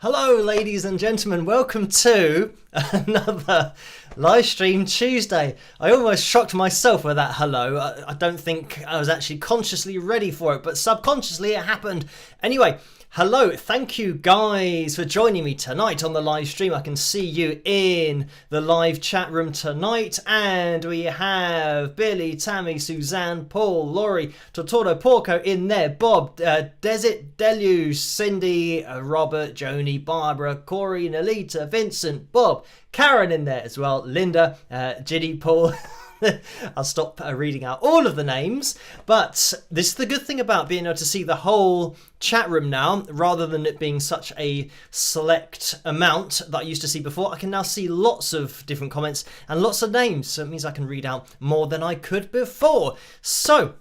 Hello, ladies and gentlemen. Welcome to another live stream Tuesday. I almost shocked myself with that hello. I don't think I was actually consciously ready for it, but subconsciously it happened. Anyway, hello. Thank you guys for joining me tonight on the live stream. I can see you in the live chat room tonight. And we have Billy, Tammy, Suzanne, Paul, Laurie, Tortoro, Porco in there. Bob, Desit, Deluge, Cindy, Robert, Joni, Barbara, Corey, Nalita, Vincent, Bob, Karen in there as well. Linda, Ginny, Paul. I'll stop reading out all of the names, but this is the good thing about being able to see the whole chat room now, rather than it being such a select amount that I used to see before. I can now see lots of different comments and lots of names, so it means I can read out more than I could before. So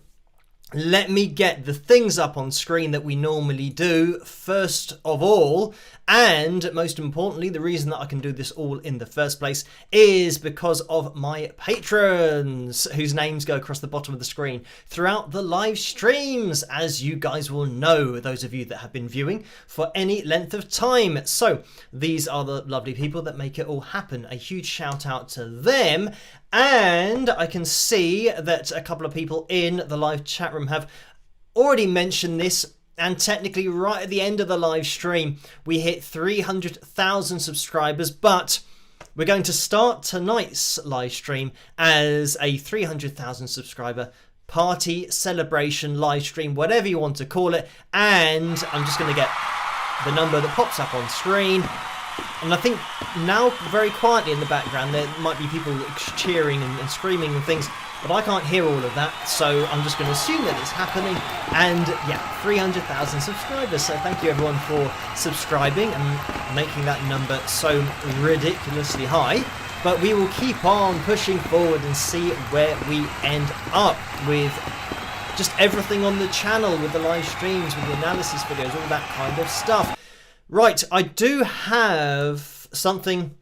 let me get the things up on screen that we normally do first of all, and most importantly, the reason that I can do this all in the first place is because of my patrons, whose names go across the bottom of the screen throughout the live streams, as you guys will know, those of you that have been viewing for any length of time. So these are the lovely people that make it all happen. A huge shout out to them. And I can see that a couple of people in the live chat room have already mentioned this, and technically right at the end of the live stream we hit 300,000 subscribers, but we're going to start tonight's live stream as a 300,000 subscriber party celebration live stream, whatever you want to call it. And I'm just going to get the number that pops up on screen. And I think now, very quietly in the background, there might be people cheering and screaming and things, but I can't hear all of that, so I'm just going to assume that it's happening. And yeah, 300,000 subscribers, so thank you everyone for subscribing and making that number so ridiculously high. But we will keep on pushing forward and see where we end up with just everything on the channel, with the live streams, with the analysis videos, all that kind of stuff. Right, I do have something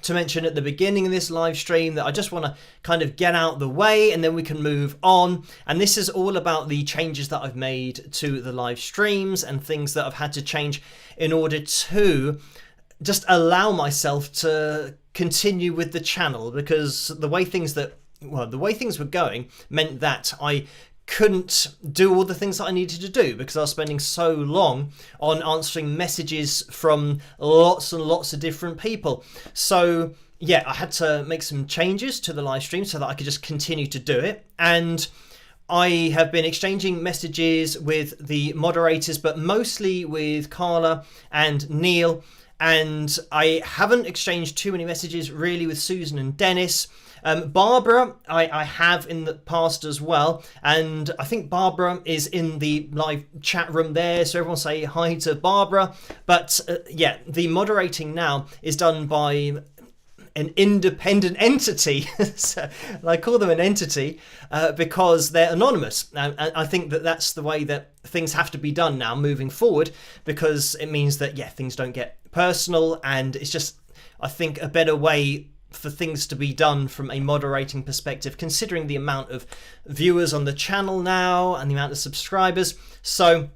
to mention at the beginning of this live stream that I just want to kind of get out the way, and then we can move on. And this is all about the changes that I've made to the live streams and things that I've had to change in order to just allow myself to continue with the channel, because the way things were going meant that I couldn't do all the things that I needed to do because I was spending so long on answering messages from lots and lots of different people. So yeah, I had to make some changes to the live stream so that I could just continue to do it. And I have been exchanging messages with the moderators, but mostly with Carla and Neil. And I haven't exchanged too many messages really with Susan and Dennis. Barbara, I have in the past as well, and I think Barbara is in the live chat room there, so everyone say hi to Barbara. But yeah, the moderating now is done by an independent entity. So I call them an entity because they're anonymous. And I think that that's the way that things have to be done now moving forward, because it means that, yeah, things don't get personal, and it's just, I think, a better way for things to be done from a moderating perspective, considering the amount of viewers on the channel now and the amount of subscribers. So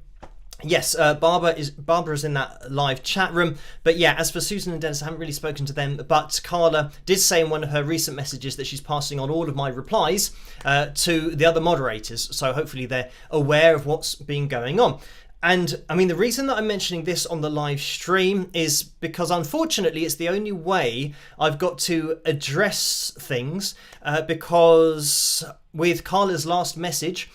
yes, Barbara's in that live chat room. But yeah, as for Susan and Dennis, I haven't really spoken to them, but Carla did say in one of her recent messages that she's passing on all of my replies to the other moderators, so hopefully they're aware of what's been going on. And I mean, the reason that I'm mentioning this on the live stream is because unfortunately it's the only way I've got to address things, because with Carla's last message,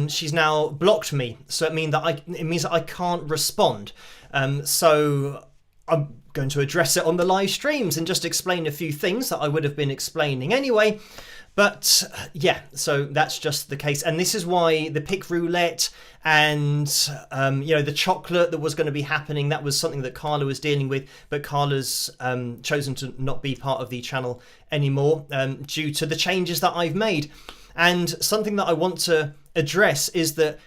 she's now blocked me. So it means that I can't respond. So I'm going to address it on the live streams and just explain a few things that I would have been explaining anyway. But yeah, so that's just the case. And this is why the pick roulette and, the chocolate that was going to be happening, that was something that Carla was dealing with. But Carla's chosen to not be part of the channel anymore due to the changes that I've made. And something that I want to address is that,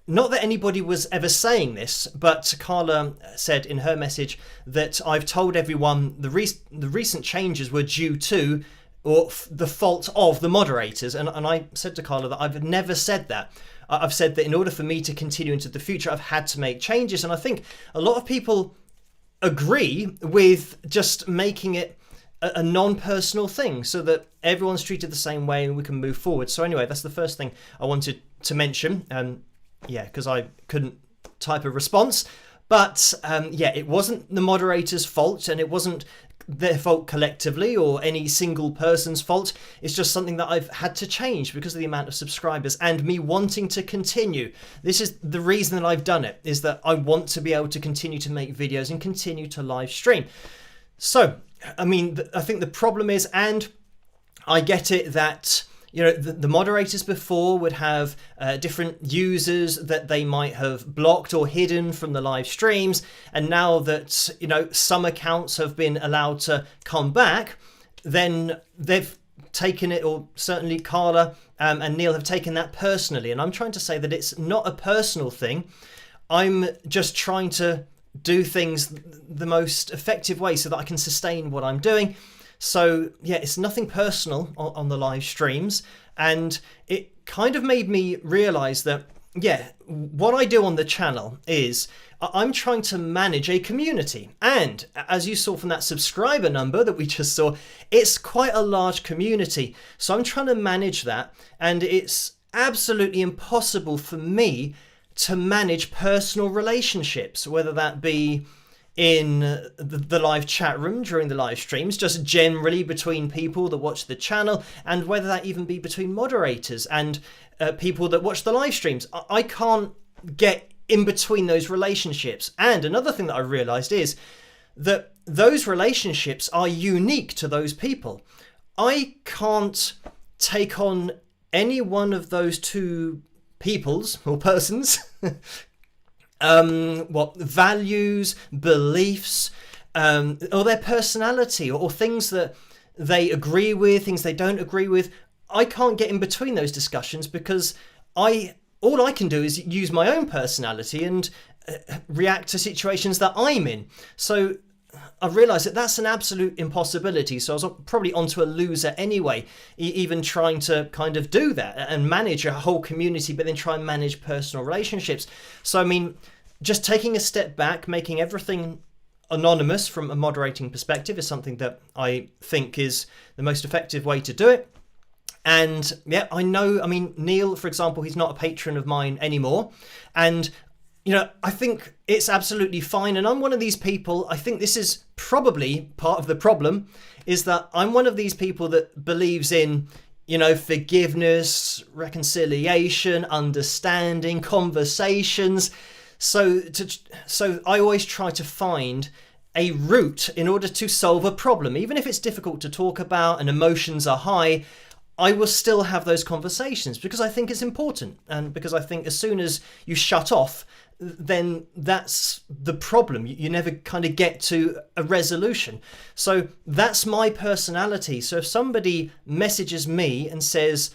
not that anybody was ever saying this, but Carla said in her message that I've told everyone the recent changes were due to, or the fault of, the moderators. And I said to Carla that I've never said that. I've said that in order for me to continue into the future, I've had to make changes. And I think a lot of people agree with just making it a non-personal thing so that everyone's treated the same way and we can move forward. So anyway, that's the first thing I wanted to mention. Because I couldn't type a response. But it wasn't the moderator's fault, and it wasn't their fault collectively or any single person's fault. It's just something that I've had to change because of the amount of subscribers and me wanting to continue. This is the reason that I've done it, is that I want to be able to continue to make videos and continue to live stream. So, I mean, I think the problem is, and I get it, that the moderators before would have different users that they might have blocked or hidden from the live streams. And now that, some accounts have been allowed to come back, then they've taken it, or certainly Carla and Neil have taken that personally. And I'm trying to say that it's not a personal thing. I'm just trying to do things the most effective way so that I can sustain what I'm doing. So it's nothing personal on the live streams, and it kind of made me realize that what I do on the channel is I'm trying to manage a community, and as you saw from that subscriber number that we just saw, it's quite a large community. So I'm trying to manage that, and it's absolutely impossible for me to manage personal relationships, whether that be in the live chat room during the live streams, just generally between people that watch the channel, and whether that even be between moderators and people that watch the live streams. I can't get in between those relationships. And another thing that I realized is that those relationships are unique to those people. I can't take on any one of those two peoples or persons values, beliefs, or their personality, or things that they agree with, things they don't agree with. I can't get in between those discussions because all I can do is use my own personality and react to situations that I'm in. So I realised that that's an absolute impossibility. So I was probably onto a loser anyway, even trying to kind of do that and manage a whole community, but then try and manage personal relationships. So, I mean, just taking a step back, making everything anonymous from a moderating perspective is something that I think is the most effective way to do it. And I know, I mean, Neil, for example, he's not a patron of mine anymore. And I think it's absolutely fine. And I'm one of these people, I think this is probably part of the problem, is that I'm one of these people that believes in, forgiveness, reconciliation, understanding, conversations. So I always try to find a route in order to solve a problem. Even if it's difficult to talk about and emotions are high, I will still have those conversations because I think it's important, and because I think as soon as you shut off, then that's the problem. You never kind of get to a resolution. So that's my personality. So if somebody messages me and says,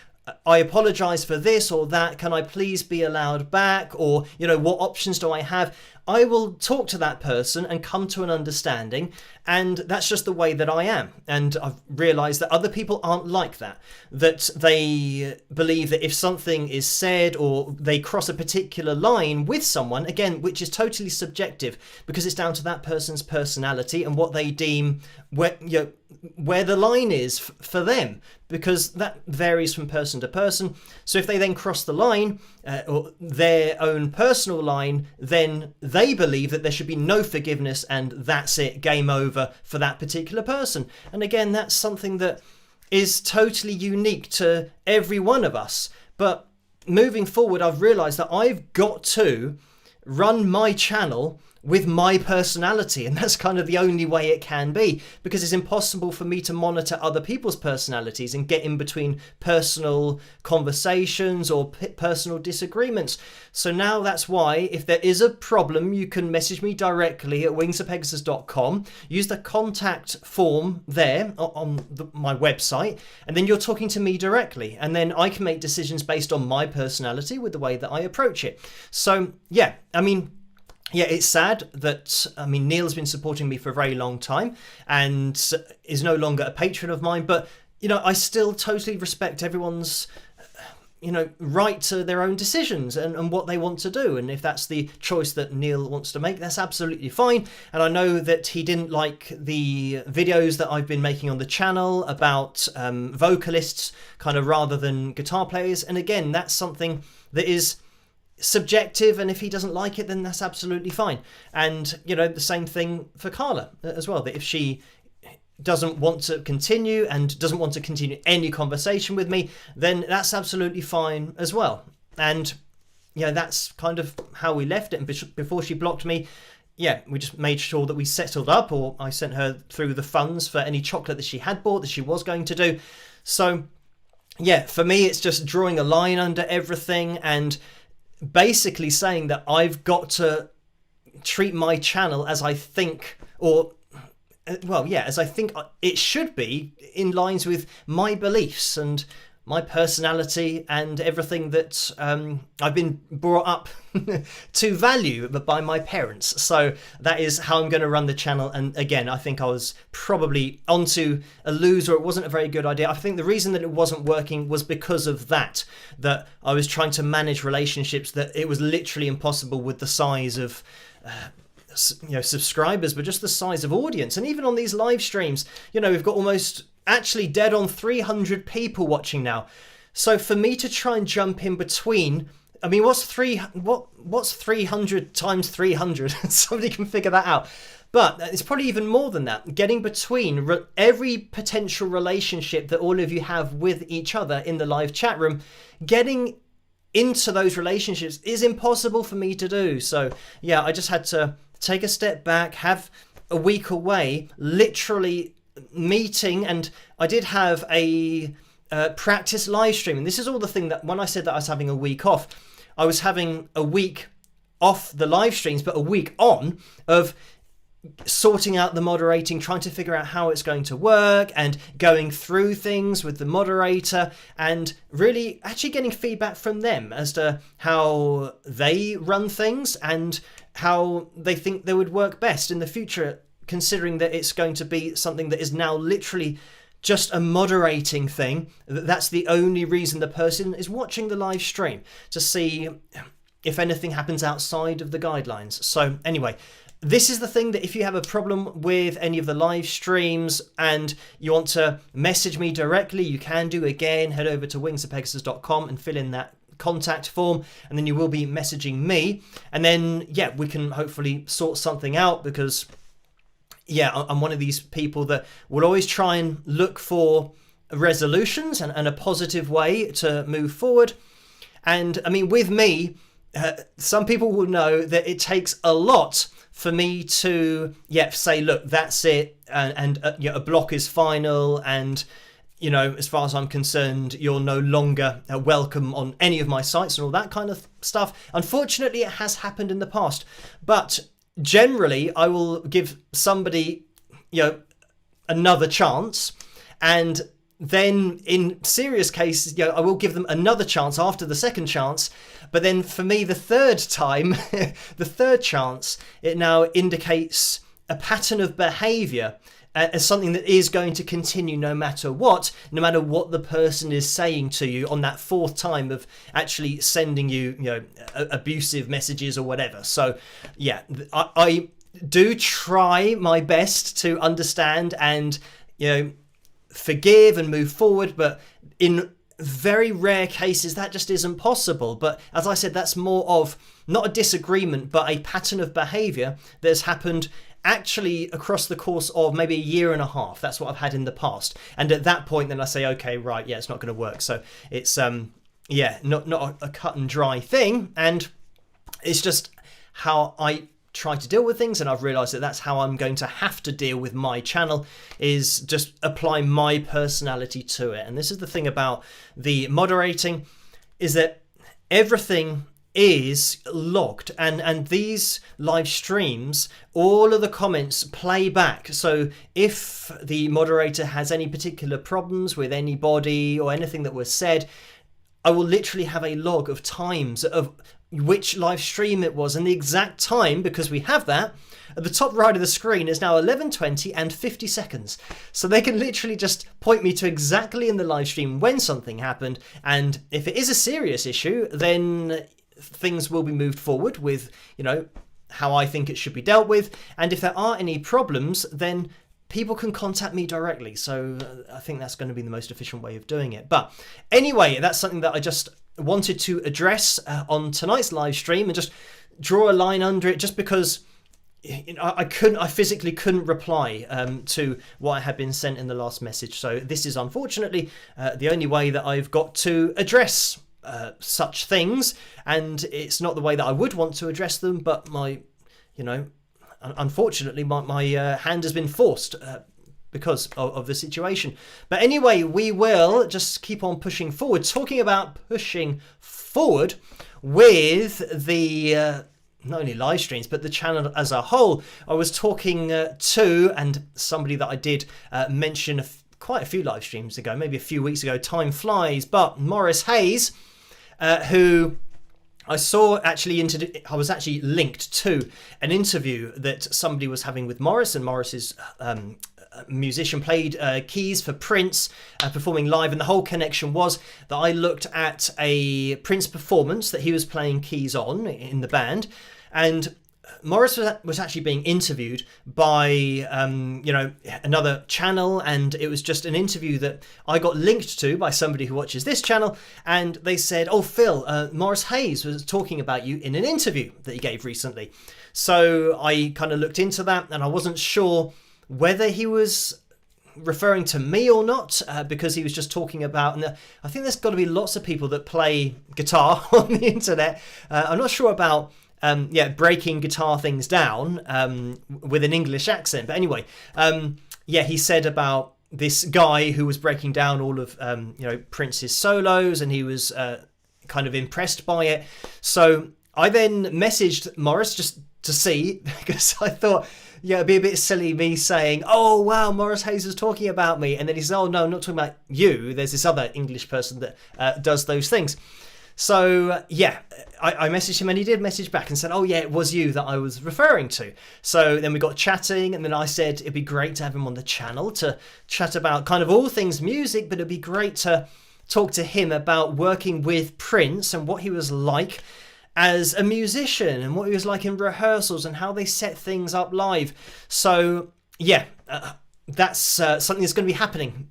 I apologize for this or that, can I please be allowed back? Or, what options do I have? I will talk to that person and come to an understanding. And that's just the way that I am. And I've realized that other people aren't like that. That they believe that if something is said or they cross a particular line with someone, again, which is totally subjective because it's down to that person's personality and what they deem where the line is for them, because that varies from person to person. So if they then cross the line or their own personal line, then they believe that there should be no forgiveness and that's it, game over for that particular person. And again, that's something that is totally unique to every one of us. But moving forward, I've realized that I've got to run my channel with my personality, and that's kind of the only way it can be, because it's impossible for me to monitor other people's personalities and get in between personal conversations or personal disagreements. So now that's why if there is a problem, you can message me directly at wingsofpegasus.com, use the contact form there on my website, and then you're talking to me directly, and then I can make decisions based on my personality with the way that I approach it. So it's sad that, Neil's been supporting me for a very long time and is no longer a patron of mine, but, I still totally respect everyone's right to their own decisions and what they want to do. And if that's the choice that Neil wants to make, that's absolutely fine. And I know that he didn't like the videos that I've been making on the channel about vocalists kind of rather than guitar players. And again, that's something that is subjective, and if he doesn't like it, then that's absolutely fine. And the same thing for Carla as well, that if she doesn't want to continue and doesn't want to continue any conversation with me, then that's absolutely fine as well. And that's kind of how we left it. And before she blocked me, we just made sure that we settled up, or I sent her through the funds for any chocolate that she had bought that she was going to do. So for me, it's just drawing a line under everything and basically saying that I've got to treat my channel as I think, as I think it should be, in lines with my beliefs and my personality and everything that I've been brought up to value by my parents. So that is how I'm going to run the channel. And again, I think I was probably onto a loser. It wasn't a very good idea. I think the reason that it wasn't working was because of that I was trying to manage relationships, that it was literally impossible with the size of subscribers, but just the size of audience. And even on these live streams, we've got almost actually dead on 300 people watching now. So for me to try and jump in between, I mean, what's 300 times 300? Somebody can figure that out. But it's probably even more than that. Getting between every potential relationship that all of you have with each other in the live chat room, getting into those relationships is impossible for me to do. So I just had to take a step back, have a week away, literally meeting. And I did have a practice live stream. And this is all the thing that when I said that I was having a week off, I was having a week off the live streams, but a week on of sorting out the moderating, trying to figure out how it's going to work and going through things with the moderator and really actually getting feedback from them as to how they run things and how they think they would work best in the future, considering that it's going to be something that is now literally just a moderating thing. That's the only reason the person is watching the live stream, to see if anything happens outside of the guidelines. So anyway, this is the thing, that if you have a problem with any of the live streams and you want to message me directly, you can do. Again, head over to wingsofpegasus.com and fill in that contact form, and then you will be messaging me, and then we can hopefully sort something out, because I'm one of these people that will always try and look for resolutions and a positive way to move forward. And I mean, with me, some people will know that it takes a lot for me to say, look, that's it, and a block is final, and as far as I'm concerned, you're no longer welcome on any of my sites and all that kind of stuff. Unfortunately, it has happened in the past, but generally I will give somebody another chance, and then in serious cases I will give them another chance after the second chance. But then for me, the third time, the third chance, it now indicates a pattern of behavior as something that is going to continue no matter what the person is saying to you on that fourth time of actually sending you, abusive messages or whatever. So I do try my best to understand and, forgive and move forward, but in very rare cases that just isn't possible. But as I said, that's more of not a disagreement, but a pattern of behavior that has happened actually across the course of maybe a year and a half. That's what I've had in the past. And at that point, then I say, okay, right, it's not going to work. So it's not a cut and dry thing, and it's just how I try to deal with things. And I've realized that that's how I'm going to have to deal with my channel, is just apply my personality to it. And this is the thing about the moderating, is that everything is logged, and these live streams, all of the comments play back. So if the moderator has any particular problems with anybody or anything that was said, I will literally have a log of times of which live stream it was and the exact time, because we have that. At the top right of the screen is now 11:20 and 50 seconds. So they can literally just point me to exactly in the live stream when something happened. And if it is a serious issue, then things will be moved forward with, how I think it should be dealt with. And if there are any problems, then people can contact me directly. So I think that's going to be the most efficient way of doing it. But anyway, that's something that I just wanted to address on tonight's live stream and just draw a line under it, just because I physically couldn't reply to what I had been sent in the last message. So this is unfortunately the only way that I've got to address such things, and it's not the way that I would want to address them, but unfortunately my hand has been forced because of the situation. But anyway, we will just keep on pushing forward. Talking about pushing forward with the not only live streams, but the channel as a whole. I was talking to, and somebody that I did mention quite a few live streams ago, maybe a few weeks ago, time flies, but Morris Hayes, who I saw I was actually linked to an interview that somebody was having with Morris, and Morris is a musician, played keys for Prince, performing live, and the whole connection was that I looked at a Prince performance that he was playing keys on in the band, and Morris was actually being interviewed by another channel, and it was just an interview that I got linked to by somebody who watches this channel, and they said, "Oh, Phil, Morris Hayes was talking about you in an interview that he gave recently." So I kind of looked into that, and I wasn't sure whether he was referring to me or not, because he was just talking about, and I think there's got to be lots of people that play guitar on the internet. I'm not sure about breaking guitar things down with an English accent. But anyway, he said about this guy who was breaking down all of Prince's solos, and he was kind of impressed by it. So I then messaged Morris just to see, because I thought, it'd be a bit silly me saying, "Oh wow, Morris Hayes is talking about me," and then he said, "Oh no, I'm not talking about you. There's this other English person that does those things." So I messaged him, and he did message back and said, "Oh yeah, it was you that I was referring to." So then we got chatting, and then I said it'd be great to have him on the channel to chat about kind of all things music, but it'd be great to talk to him about working with Prince and what he was like as a musician, and what he was like in rehearsals, and how they set things up live. So that's something that's going to be happening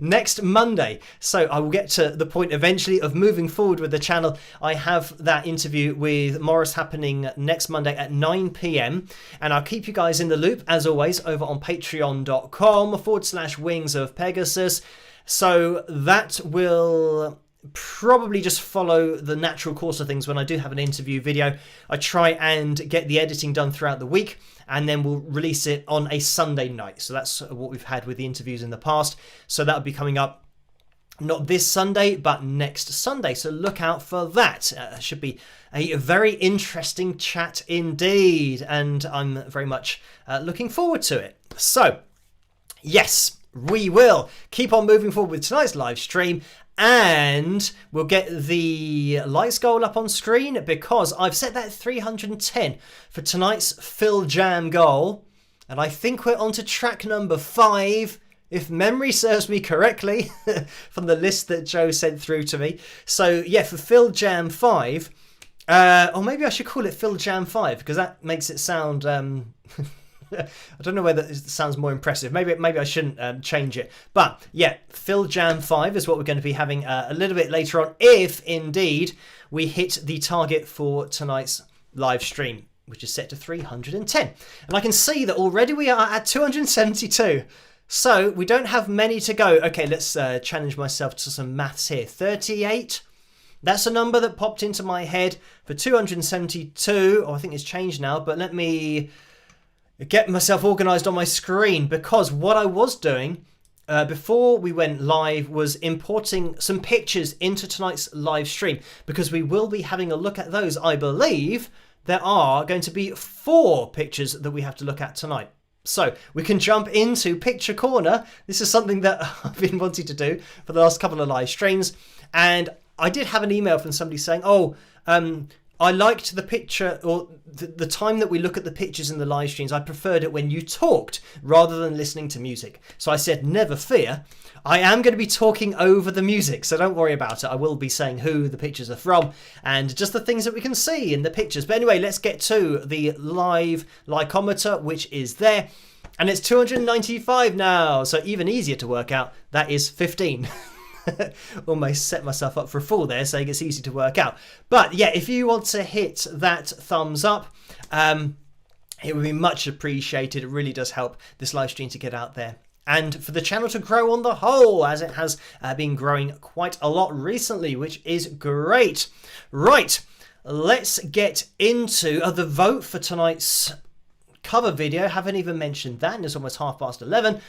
next Monday. So I will get to the point eventually of moving forward with the channel. I have that interview with Morris happening next Monday at 9 p.m. and I'll keep you guys in the loop as always over on patreon.com/wings of Pegasus. So that will probably just follow the natural course of things. When I do have an interview video, I try and get the editing done throughout the week, and then we'll release it on a Sunday night. So that's what we've had with the interviews in the past. So that'll be coming up not this Sunday, but next Sunday. So look out for that. Should be a very interesting chat indeed, and I'm very much looking forward to it. So yes, we will keep on moving forward with tonight's live stream, and we'll get the likes goal up on screen, because I've set that at 310 for tonight's Phil Jam goal, and I think we're on to track number 5, if memory serves me correctly, from the list that Joe sent through to me. So yeah, for Phil Jam 5, or maybe I should call it Phil Jam 5, because that makes it sound I don't know whether it sounds more impressive. Maybe I shouldn't change it. But yeah, Phil Jam 5 is what we're going to be having a little bit later on, if indeed we hit the target for tonight's live stream, which is set to 310. And I can see that already we are at 272. So we don't have many to go. Okay, let's challenge myself to some maths here. 38. That's a number that popped into my head for 272. Oh, I think it's changed now, but let me get myself organised on my screen, because what I was doing before we went live was importing some pictures into tonight's live stream, because we will be having a look at those. I believe there are going to be 4 pictures that we have to look at tonight. So we can jump into Picture Corner. This is something that I've been wanting to do for the last couple of live streams, and I did have an email from somebody saying, I liked the picture, or the time that we look at the pictures in the live streams, I preferred it when you talked rather than listening to music. So I said, never fear, I am going to be talking over the music, so don't worry about it. I will be saying who the pictures are from and just the things that we can see in the pictures. But anyway, let's get to the live likeometer, which is there. And it's 295 now, so even easier to work out. That is 15. Almost set myself up for a fall there, saying it's easy to work out. But yeah, if you want to hit that thumbs up, it would be much appreciated. It really does help this live stream to get out there, and for the channel to grow on the whole, as it has been growing quite a lot recently, which is great. Right, let's get into the vote for tonight's cover video. Haven't even mentioned that, and it's almost 11:30.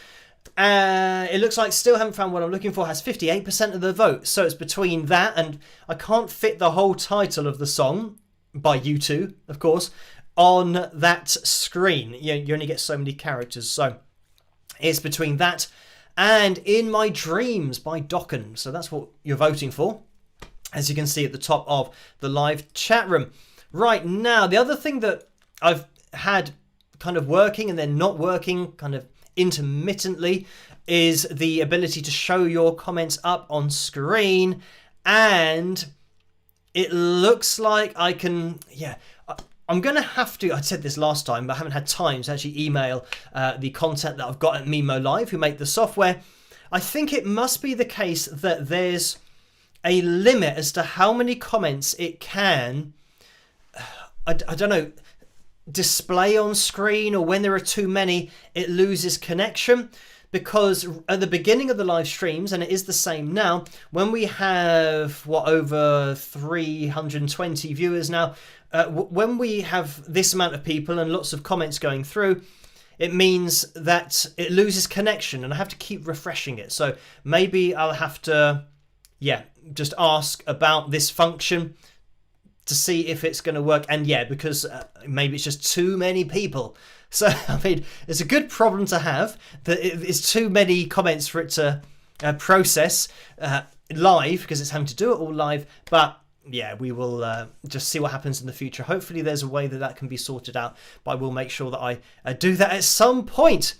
It looks like Still Haven't Found What I'm Looking For has 58% of the vote, so it's between that, and I can't fit the whole title of the song, by U2 of course, on that screen. You only get so many characters, so it's between that and In My Dreams by Dokken. So that's what you're voting for, as you can see at the top of the live chat room. Right, now the other thing that I've had kind of working and then not working kind of intermittently is the ability to show your comments up on screen, and it looks like I can, I'm gonna have to, I said this last time, but I haven't had time to actually email the content that I've got at Mimo Live, who make the software. I think it must be the case that there's a limit as to how many comments it can, I don't know, display on screen, or when there are too many it loses connection. Because at the beginning of the live streams, and it is the same now, when we have over 320 viewers now, when we have this amount of people and lots of comments going through, it means that it loses connection and I have to keep refreshing it. So maybe I'll have to just ask about this function to see if it's going to work. And because maybe it's just too many people. So, I mean, it's a good problem to have, that it's too many comments for it to process live, because it's having to do it all live. But yeah, we will just see what happens in the future. Hopefully there's a way that can be sorted out, but I will make sure that I do that at some point.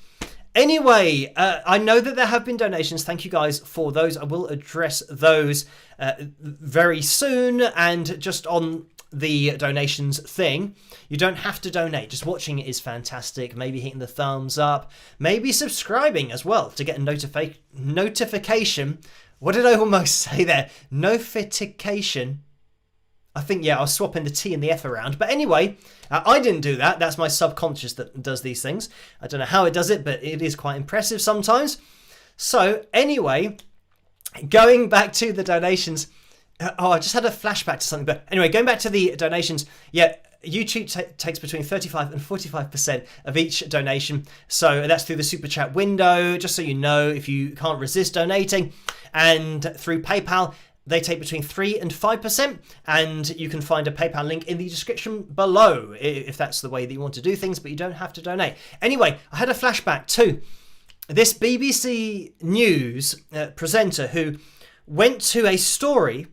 Anyway, I know that there have been donations. Thank you guys for those. I will address those very soon. And just on the donations thing, you don't have to donate. Just watching it is fantastic. Maybe hitting the thumbs up, maybe subscribing as well to get a notification. What did I almost say there? Notification. I think, I was swapping the T and the F around. But anyway, I didn't do that. That's my subconscious that does these things. I don't know how it does it, but it is quite impressive sometimes. So anyway, going back to the donations. I just had a flashback to something. But anyway, going back to the donations. YouTube takes between 35 and 45% of each donation. So that's through the Super Chat window, just so you know, if you can't resist donating. And through PayPal, they take between 3 and 5%, and you can find a PayPal link in the description below if that's the way that you want to do things, but you don't have to donate. Anyway, I had a flashback to this BBC News presenter who went to a story,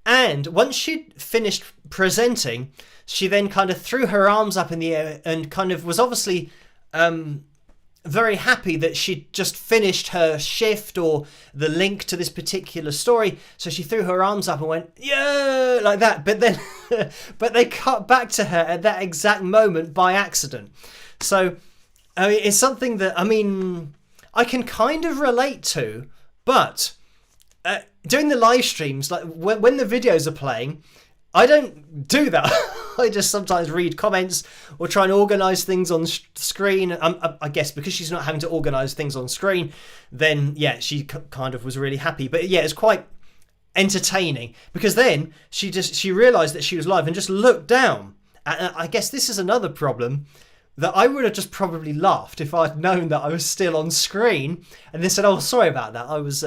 and once she'd finished presenting, she then kind of threw her arms up in the air and kind of was obviously very happy that she'd just finished her shift or the link to this particular story. So she threw her arms up and went, yeah, like that. But then, but they cut back to her at that exact moment by accident. So, I mean, it's something that, I mean, I can kind of relate to, but doing the live streams, like when the videos are playing, I don't do that. I just sometimes read comments or try and organise things on screen. I guess because she's not having to organise things on screen, then she kind of was really happy. But it's quite entertaining, because then she realised that she was live and just looked down. And I guess this is another problem, that I would have just probably laughed if I'd known that I was still on screen and then said, oh, sorry about that. I was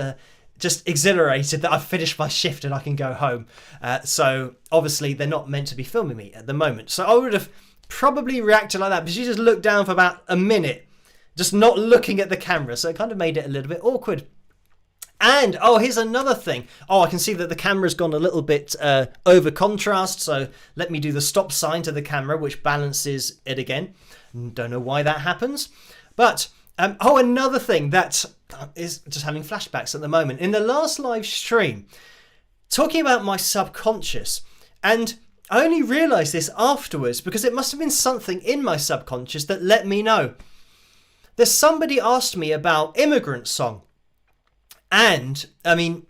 just exhilarated that I've finished my shift and I can go home. So obviously they're not meant to be filming me at the moment. So I would have probably reacted like that, but she just looked down for about a minute, just not looking at the camera. So it kind of made it a little bit awkward. And, here's another thing. I can see that the camera's gone a little bit over contrast, so let me do the stop sign to the camera, which balances it again. Don't know why that happens. But, another thing that is just having flashbacks at the moment. In the last live stream, talking about my subconscious, and I only realised this afterwards because it must have been something in my subconscious that let me know. There's somebody asked me about Immigrant Song. And, I mean,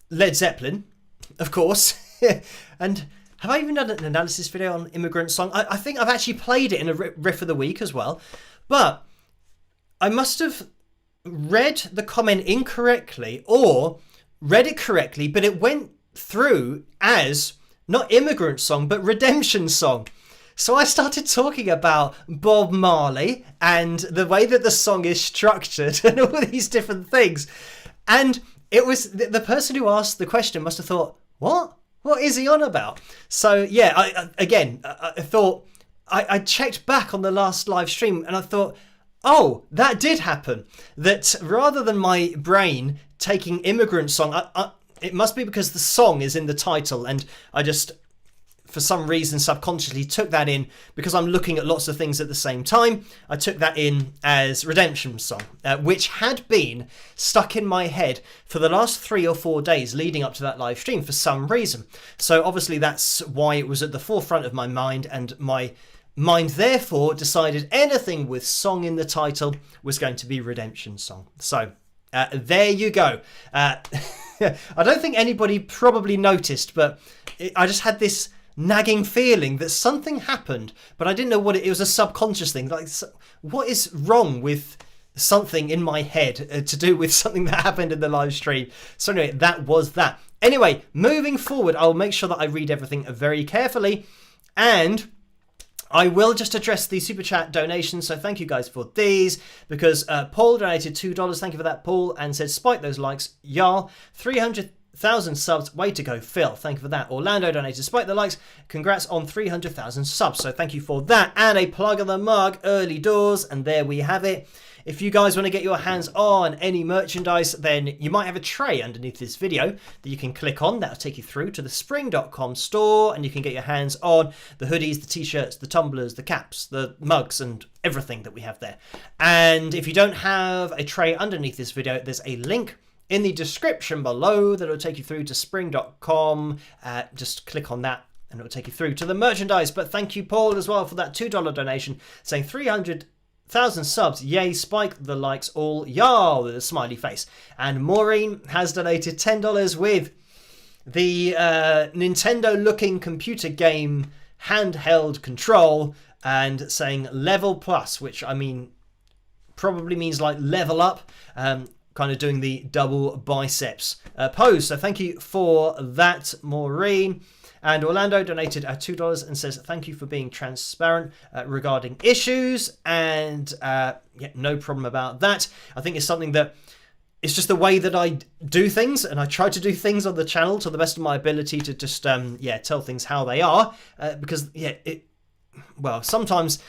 Led Zeppelin, of course. And have I even done an analysis video on Immigrant Song? I think I've actually played it in a riff of the week as well. But I must have read the comment incorrectly or read it correctly, but it went through as not Immigrant Song, but Redemption Song. So I started talking about Bob Marley and the way that the song is structured and all these different things. And it was the person who asked the question must have thought, what? What is he on about? So, yeah, I thought, I checked back on the last live stream and I thought, that did happen. That rather than my brain taking Immigrant Song, it must be because the song is in the title and I just, for some reason, subconsciously took that in because I'm looking at lots of things at the same time. I took that in as Redemption Song, which had been stuck in my head for the last 3 or 4 days leading up to that live stream for some reason. So obviously that's why it was at the forefront of my mind, and my mind therefore decided anything with song in the title was going to be Redemption Song. So there you go. I don't think anybody probably noticed, but I just had this nagging feeling that something happened, but I didn't know what it was. A subconscious thing. Like, what is wrong with something in my head to do with something that happened in the live stream? So anyway, that was that. Anyway, moving forward, I'll make sure that I read everything very carefully, and I will just address the super chat donations. So thank you guys for these, because Paul donated $2. Thank you for that, Paul, and said, spike those likes, y'all. 300,000 subs, way to go, Phil. Thank you for that. Orlando donated, despite the likes, congrats on 300,000 subs. So thank you for that. And a plug of the mug, early doors, and there we have it. If you guys want to get your hands on any merchandise, then you might have a tray underneath this video that you can click on. That'll take you through to the spring.com store, and you can get your hands on the hoodies, the t-shirts, the tumblers, the caps, the mugs, and everything that we have there. And if you don't have a tray underneath this video, there's a link in the description below that will take you through to spring.com. Just click on that and it will take you through to the merchandise. But thank you, Paul, as well, for that $2 donation, saying 300,000 subs, yay, spike the likes all, y'all, with a smiley face. And Maureen has donated $10 with the Nintendo looking computer game handheld control and saying level plus, which I mean probably means like level up, kind of doing the double biceps pose. So thank you for that, Maureen. And Orlando donated $2 and says, thank you for being transparent regarding issues. And yeah, no problem about that. I think it's something that it's just the way that I do things. And I try to do things on the channel to the best of my ability to just, tell things how they are. Because, sometimes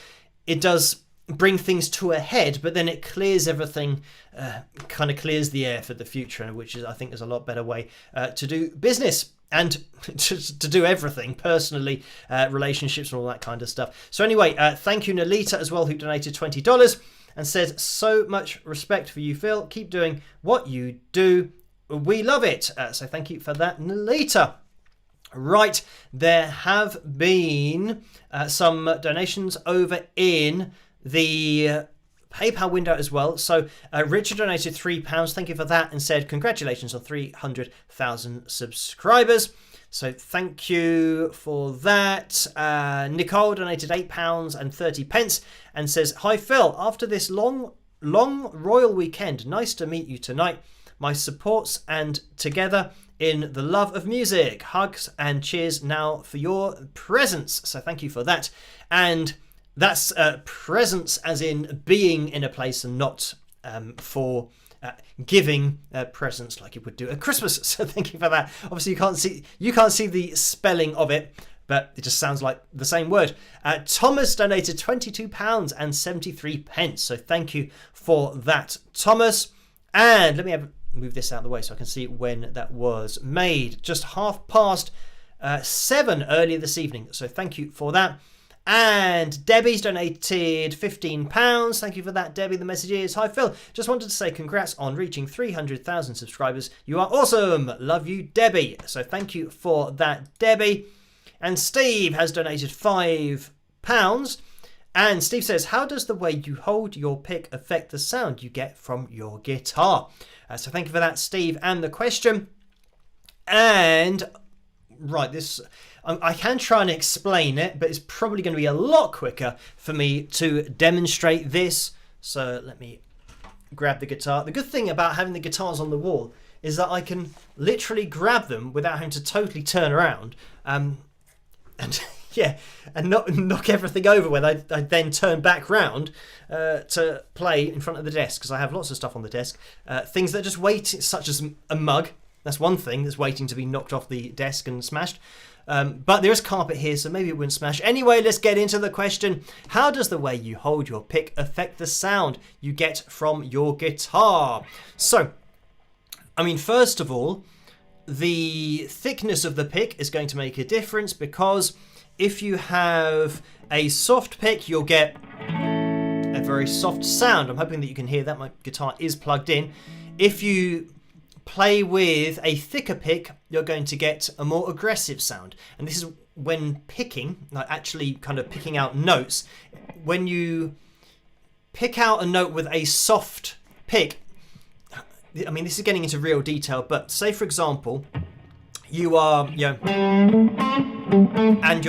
it does bring things to a head, but then it clears everything, kind of clears the air for the future, which is, I think, is a lot better way to do business. And to do everything personally, relationships and all that kind of stuff. So anyway, thank you, Nalita, as well, who donated $20 and says, so much respect for you, Phil. Keep doing what you do. We love it. So thank you for that, Nalita. Right, there have been some donations over in the PayPal window as well. So Richard donated £3. Thank you for that, and said congratulations on 300,000 subscribers. So thank you for that. Nicole donated £8 and 30 pence and says, hi Phil, after this long royal weekend, nice to meet you tonight. My supports and together in the love of music. Hugs and cheers now for your presence. So thank you for that. And that's presence as in being in a place, and not for giving presents like you would do at Christmas. So thank you for that. Obviously you can't see the spelling of it, but it just sounds like the same word. Thomas donated £22 and 73 pence. So thank you for that, Thomas. And let me have move this out of the way so I can see when that was made. Just 7:30 earlier this evening. So thank you for that. And Debbie's donated £15. Thank you for that, Debbie. The message is, hi Phil, just wanted to say congrats on reaching 300,000 subscribers. You are awesome. Love you, Debbie. So thank you for that, Debbie. And Steve has donated £5. And Steve says, how does the way you hold your pick affect the sound you get from your guitar? So thank you for that, Steve, and the question. And right, this I can try and explain it, but it's probably going to be a lot quicker for me to demonstrate this. So let me grab the guitar. The good thing about having the guitars on the wall is that I can literally grab them without having to totally turn around. And yeah, and not knock everything over when I then turn back round to play in front of the desk, because I have lots of stuff on the desk. Things that just wait, such as a mug. That's one thing that's waiting to be knocked off the desk and smashed. But there is carpet here, so maybe it wouldn't smash. Anyway, let's get into the question. How does the way you hold your pick affect the sound you get from your guitar? So, I mean, first of all, the thickness of the pick is going to make a difference, because if you have a soft pick, you'll get a very soft sound. I'm hoping that you can hear that. My guitar is plugged in. If you play with a thicker pick, you're going to get a more aggressive sound. And this is when picking, like actually kind of picking out notes. When you pick out a note with a soft pick, I mean, this is getting into real detail, but say for example, you are, you know, and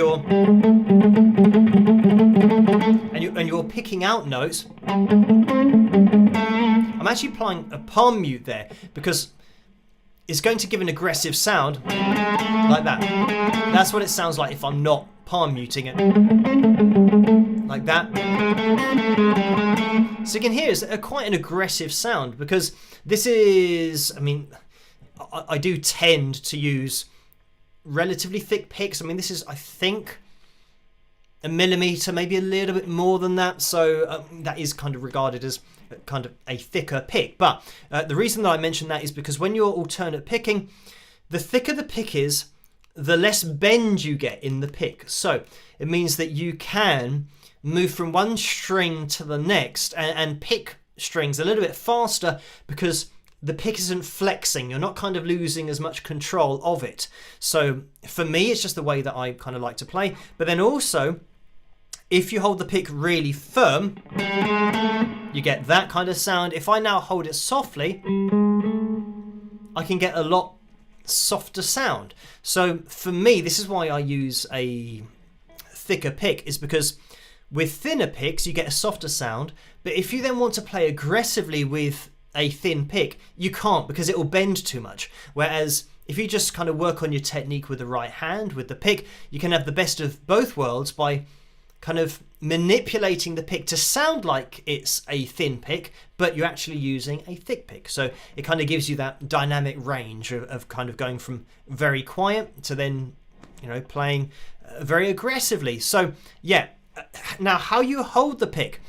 you're picking out notes. I'm actually applying a palm mute there because it's going to give an aggressive sound like that. That's what it sounds like if I'm not palm muting it. Like that. So you can hear it's quite an aggressive sound, because this is, I mean, I do tend to use relatively thick picks. I mean, this is, I think, a millimetre, maybe a little bit more than that. So that is kind of regarded as kind of a thicker pick. But the reason that I mention that is because when you're alternate picking, the thicker the pick is, the less bend you get in the pick. So it means that you can move from one string to the next and pick strings a little bit faster, because the pick isn't flexing. You're not kind of losing as much control of it. So for me, it's just the way that I kind of like to play. But then also, if you hold the pick really firm, you get that kind of sound. If I now hold it softly, I can get a lot softer sound. So for me, this is why I use a thicker pick, is because with thinner picks, you get a softer sound. But if you then want to play aggressively with a thin pick, you can't, because it will bend too much. Whereas if you just kind of work on your technique with the right hand, with the pick, you can have the best of both worlds by kind of manipulating the pick to sound like it's a thin pick, but you're actually using a thick pick. So it kind of gives you that dynamic range of kind of going from very quiet to then, you know, playing very aggressively. So yeah, now how you hold the pick.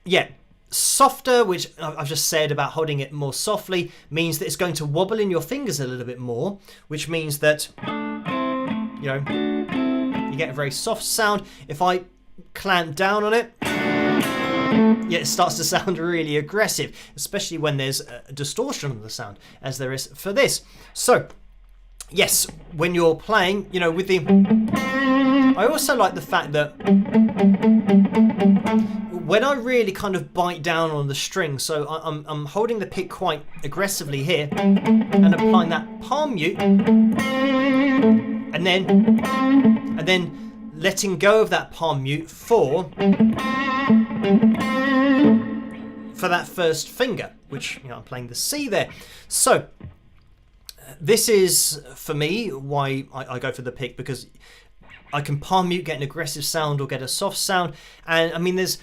Yeah, softer, which I've just said about holding it more softly, means that it's going to wobble in your fingers a little bit more, which means that, you know, you get a very soft sound. If I clamp down on it, yeah, it starts to sound really aggressive, especially when there's a distortion of the sound, as there is for this. So yes, when you're playing, you know, with the, I also like the fact that when I really kind of bite down on the string, so I'm holding the pick quite aggressively here and applying that palm mute, and then letting go of that palm mute for that first finger, which, you know, I'm playing the C there. So this is, for me, why I go for the pick, because I can palm mute, get an aggressive sound or get a soft sound. And I mean, there's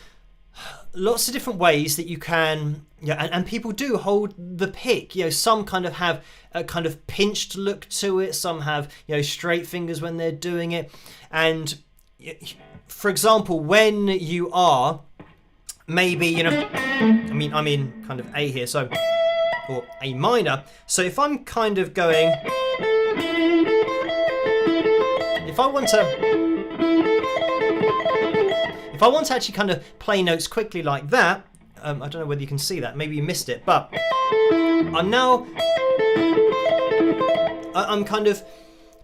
lots of different ways that you can, yeah, and people do hold the pick. You know, some kind of have a kind of pinched look to it. Some have, you know, straight fingers when they're doing it. And for example, when you are maybe, you know, I mean, I'm in kind of A here, so or A minor. So if I'm kind of going, if I want to actually kind of play notes quickly like that, I don't know whether you can see that, maybe you missed it, but I'm kind of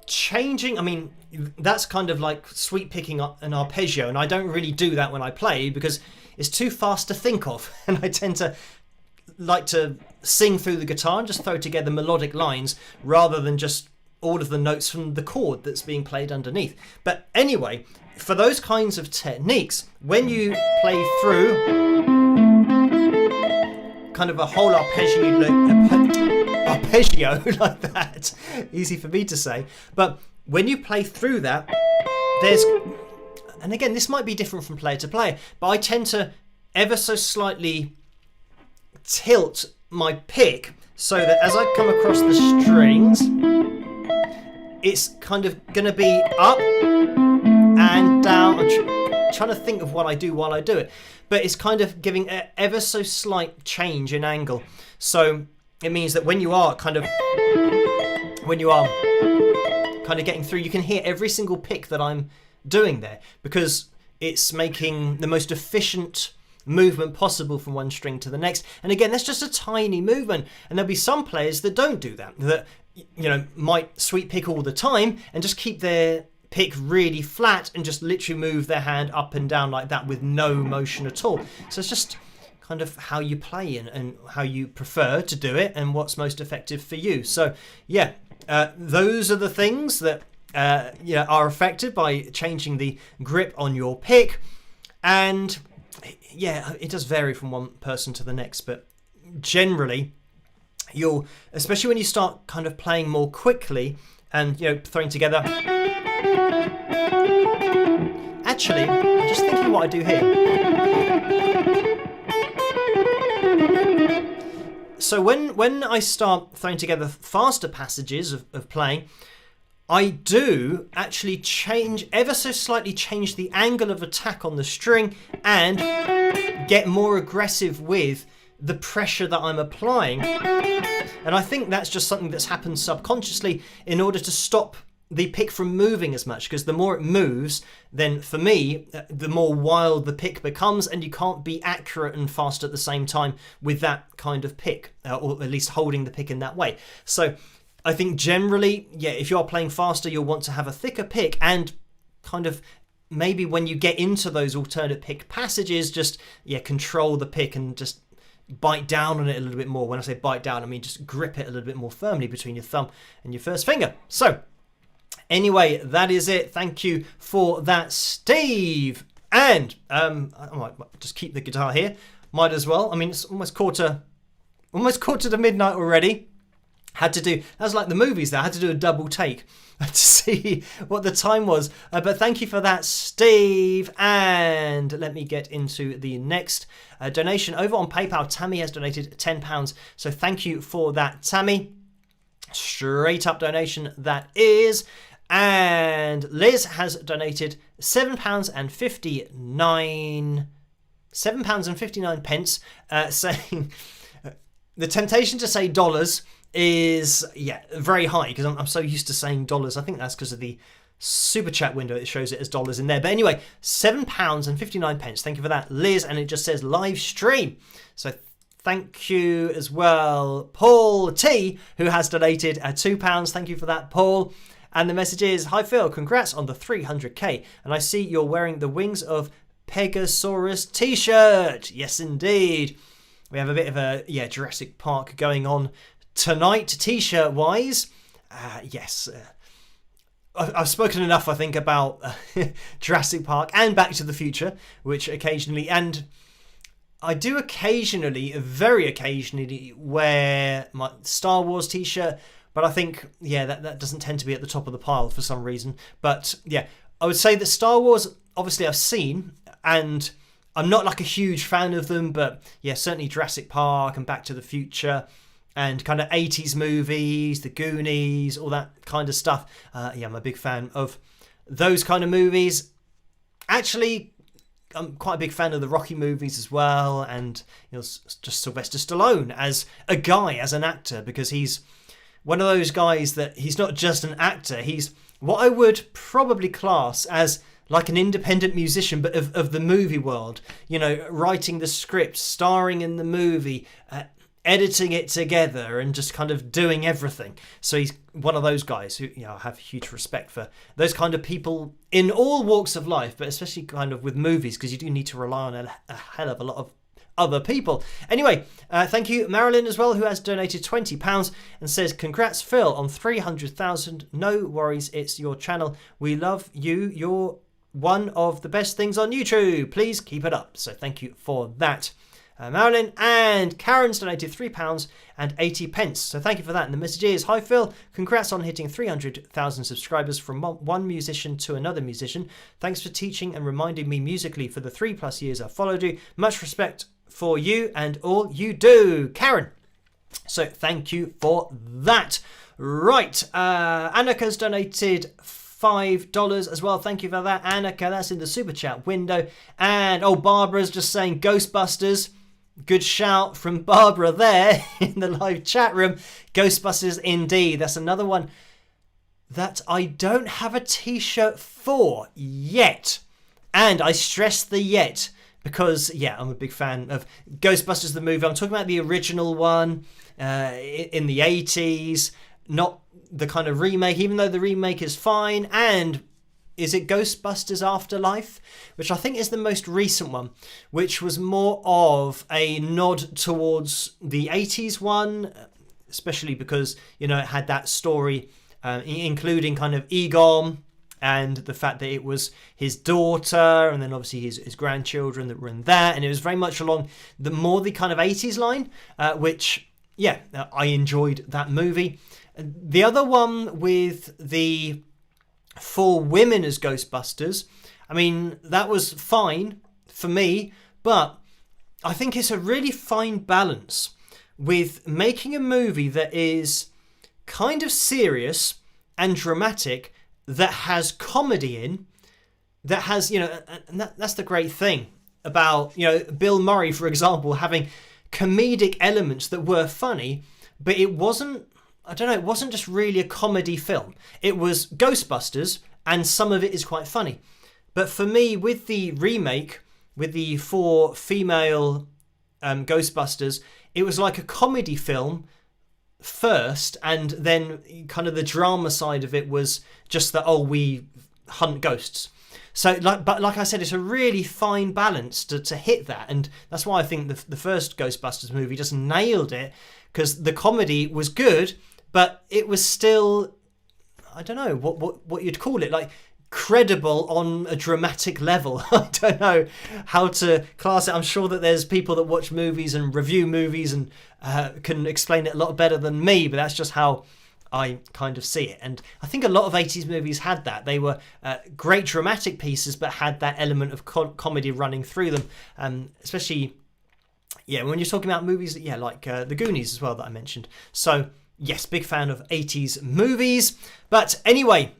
changing. I mean, that's kind of like sweep picking up an arpeggio, and I don't really do that when I play because it's too fast to think of, and I tend to like to sing through the guitar and just throw together melodic lines rather than just all of the notes from the chord that's being played underneath. But anyway, for those kinds of techniques, when you play through kind of a whole arpeggio like that, easy for me to say, but when you play through that, there's, and again, this might be different from player to player, but I tend to ever so slightly tilt my pick so that as I come across the strings, it's kind of going to be up and down. I'm trying to think of what I do while I do it, but it's kind of giving an ever so slight change in angle. So it means that when you are kind of getting through, you can hear every single pick that I'm doing there because it's making the most efficient movement possible from one string to the next. And again, that's just a tiny movement, and there'll be some players that don't do that might sweep pick all the time and just keep their pick really flat and just literally move their hand up and down like that with no motion at all. So it's just kind of how you play and how you prefer to do it and what's most effective for you. So yeah, those are the things that are affected by changing the grip on your pick. And yeah, it does vary from one person to the next, but generally you'll, especially when you start kind of playing more quickly and throwing together. Actually, I'm just thinking what I do here. So when I start throwing together faster passages of playing, I do actually ever so slightly change the angle of attack on the string and get more aggressive with the pressure that I'm applying. And I think that's just something that's happened subconsciously in order to stop the pick from moving as much, because the more it moves, then for me, the more wild the pick becomes, and you can't be accurate and fast at the same time with that kind of pick, or at least holding the pick in that way. So I think generally, yeah, if you are playing faster, you'll want to have a thicker pick, and kind of maybe when you get into those alternate pick passages, just control the pick and just bite down on it a little bit more. When I say bite down, I mean just grip it a little bit more firmly between your thumb and your first finger. So anyway, that is it. Thank you for that, Steve. And I might just keep the guitar here. Might as well. I mean, it's almost quarter to midnight already. That was like the movies there. I had to do a double take to see what the time was. But thank you for that, Steve. And let me get into the next donation. Over on PayPal, Tammy has donated £10. So thank you for that, Tammy. Straight up donation that is. And Liz has donated £7.59, saying the temptation to say dollars is very high because I'm so used to saying dollars. I think that's because of the super chat window. It shows it as dollars in there. But anyway, £7.59. Thank you for that, Liz. And it just says live stream. So thank you as well, Paul T, who has donated £2. Thank you for that, Paul. And the message is, hi Phil, congrats on the 300k. And I see you're wearing the Wings of Pegasus t-shirt. Yes, indeed. We have a bit of a Jurassic Park going on tonight, t-shirt wise. Yes. I've spoken enough, I think, about Jurassic Park and Back to the Future, which occasionally, and I do occasionally, very occasionally, wear my Star Wars t-shirt, but I think, that doesn't tend to be at the top of the pile for some reason. But I would say that Star Wars, obviously I've seen, and I'm not like a huge fan of them, but certainly Jurassic Park and Back to the Future and kind of 80s movies, The Goonies, all that kind of stuff. I'm a big fan of those kind of movies. Actually, I'm quite a big fan of the Rocky movies as well, and just Sylvester Stallone as a guy, as an actor, because he's one of those guys that he's not just an actor. He's what I would probably class as like an independent musician, but of the movie world. Writing the script, starring in the movie, editing it together, and just kind of doing everything. So he's one of those guys who I have huge respect for. Those kind of people in all walks of life, but especially kind of with movies, because you do need to rely on a hell of a lot of other people. Anyway, thank you, Marilyn, as well, who has donated £20 and says, congrats, Phil, on 300,000. No worries, it's your channel. We love you. You're one of the best things on YouTube. Please keep it up. So thank you for that. Marilyn, and Karen's donated £3.80. So thank you for that. And the message is, hi Phil, congrats on hitting 300,000 subscribers from one musician to another musician. Thanks for teaching and reminding me musically for the 3+ years I followed you. Much respect for you and all you do, Karen. So thank you for that. Right, Annika's donated $5 as well. Thank you for that, Annika. That's in the super chat window. And Barbara's just saying Ghostbusters. Good shout from Barbara there in the live chat room. Ghostbusters indeed. That's another one that I don't have a t-shirt for yet. And I stress the yet because, I'm a big fan of Ghostbusters the movie. I'm talking about the original one in the 80s, not the kind of remake, even though the remake is fine. And is it Ghostbusters Afterlife, which I think is the most recent one, which was more of a nod towards the 80s one, especially because, it had that story, including kind of Egon and the fact that it was his daughter and then obviously his grandchildren that were in that. And it was very much along the kind of 80s line, which, I enjoyed that movie. The other one with the 4 women as Ghostbusters, I mean, that was fine for me, but I think it's a really fine balance with making a movie that is kind of serious and dramatic, that has comedy in, that has, and that's the great thing about, Bill Murray, for example, having comedic elements that were funny, but it wasn't just really a comedy film. It was Ghostbusters, and some of it is quite funny. But for me, with the remake, with the 4 female Ghostbusters, it was like a comedy film first, and then kind of the drama side of it was just that, we hunt ghosts. So, like I said, it's a really fine balance to hit that, and that's why I think the first Ghostbusters movie just nailed it, because the comedy was good, but it was still, I don't know what you'd call it, like credible on a dramatic level. I don't know how to class it. I'm sure that there's people that watch movies and review movies and can explain it a lot better than me, but that's just how I kind of see it. And I think a lot of 80s movies had that. They were great dramatic pieces, but had that element of comedy running through them, especially, when you're talking about movies, like The Goonies as well that I mentioned. So, yes, big fan of 80s movies. But anyway,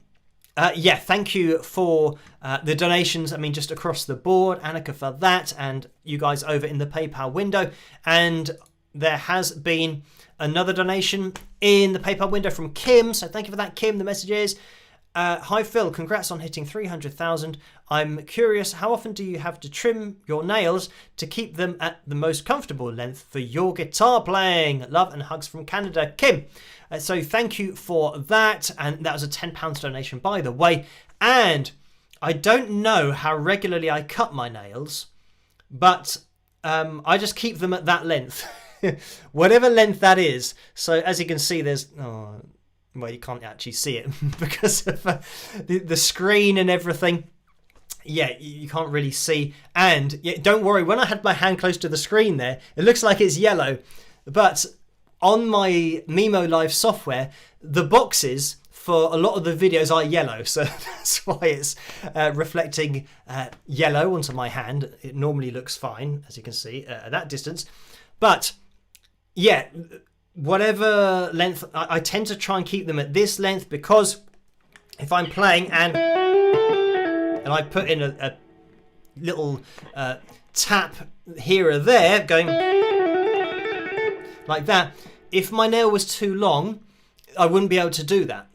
thank you for the donations. I mean, just across the board, Annika for that, and you guys over in the PayPal window. And there has been another donation in the PayPal window from Kim. So thank you for that, Kim. The message is, hi Phil, congrats on hitting 300,000. I'm curious, how often do you have to trim your nails to keep them at the most comfortable length for your guitar playing? Love and hugs from Canada, Kim. So thank you for that. And that was a £10 donation, by the way. And I don't know how regularly I cut my nails, but I just keep them at that length. Whatever length that is. So as you can see, there's... well, you can't actually see it because of the screen and everything. You can't really see. And don't worry, when I had my hand close to the screen there, it looks like it's yellow. But on my Mimo Live software, the boxes for a lot of the videos are yellow. So that's why it's reflecting yellow onto my hand. It normally looks fine, as you can see, at that distance. But whatever length, I tend to try and keep them at this length, because if I'm playing and I put in little tap here or there, going like that. If my nail was too long, I wouldn't be able to do that.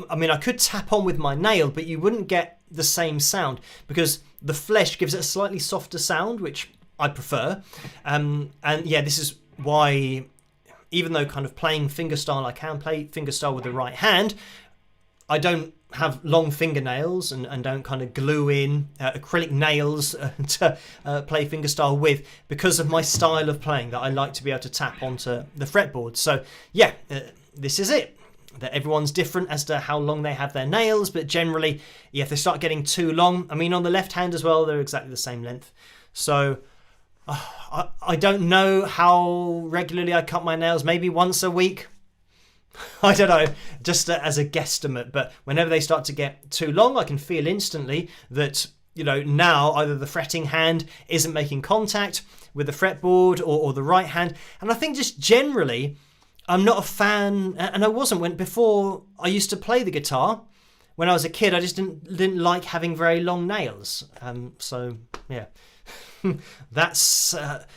I mean, I could tap on with my nail, but you wouldn't get the same sound because the flesh gives it a slightly softer sound, which I prefer. And yeah, this is why, even though kind of playing fingerstyle, I can play fingerstyle with the right hand, I don't have long fingernails and don't kind of glue in acrylic nails to play fingerstyle with, because of my style of playing, that I like to be able to tap onto the fretboard. So yeah, this is it. That everyone's different as to how long they have their nails, but generally, yeah, if they start getting too long, I mean, on the left hand as well, they're exactly the same length. So I don't know how regularly I cut my nails, maybe once a week. I don't know, just as a guesstimate. But whenever they start to get too long, I can feel instantly that, you know, now either the fretting hand isn't making contact with the fretboard or the right hand. And I think just generally, I'm not a fan, and I wasn't when before I used to play the guitar. When I was a kid, I just didn't like having very long nails. So yeah, that's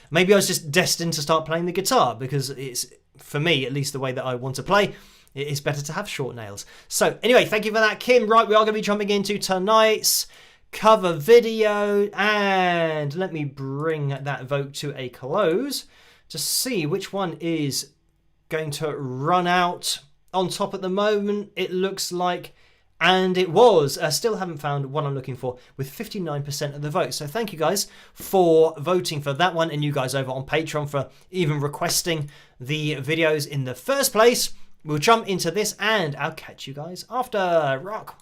maybe I was just destined to start playing the guitar, because it's, for me at least, the way that I want to play. It is better to have short nails. So anyway, thank you for that, Kim. Right, we are going to be jumping into tonight's cover video, and let me bring that vote to a close to see which one is going to run out on top at the moment. It looks like, and it was, still haven't found what I'm looking for, with 59% of the vote. So thank you guys for voting for that one, and you guys over on Patreon for even requesting the videos in the first place. We'll jump into this, and I'll catch you guys after. Rock.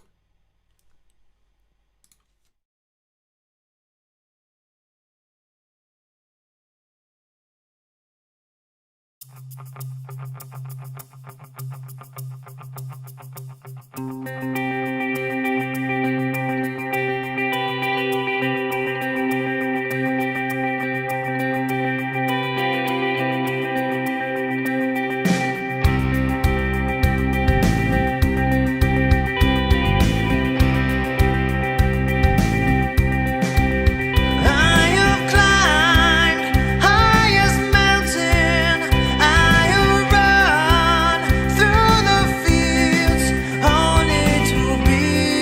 Through the fields, only to be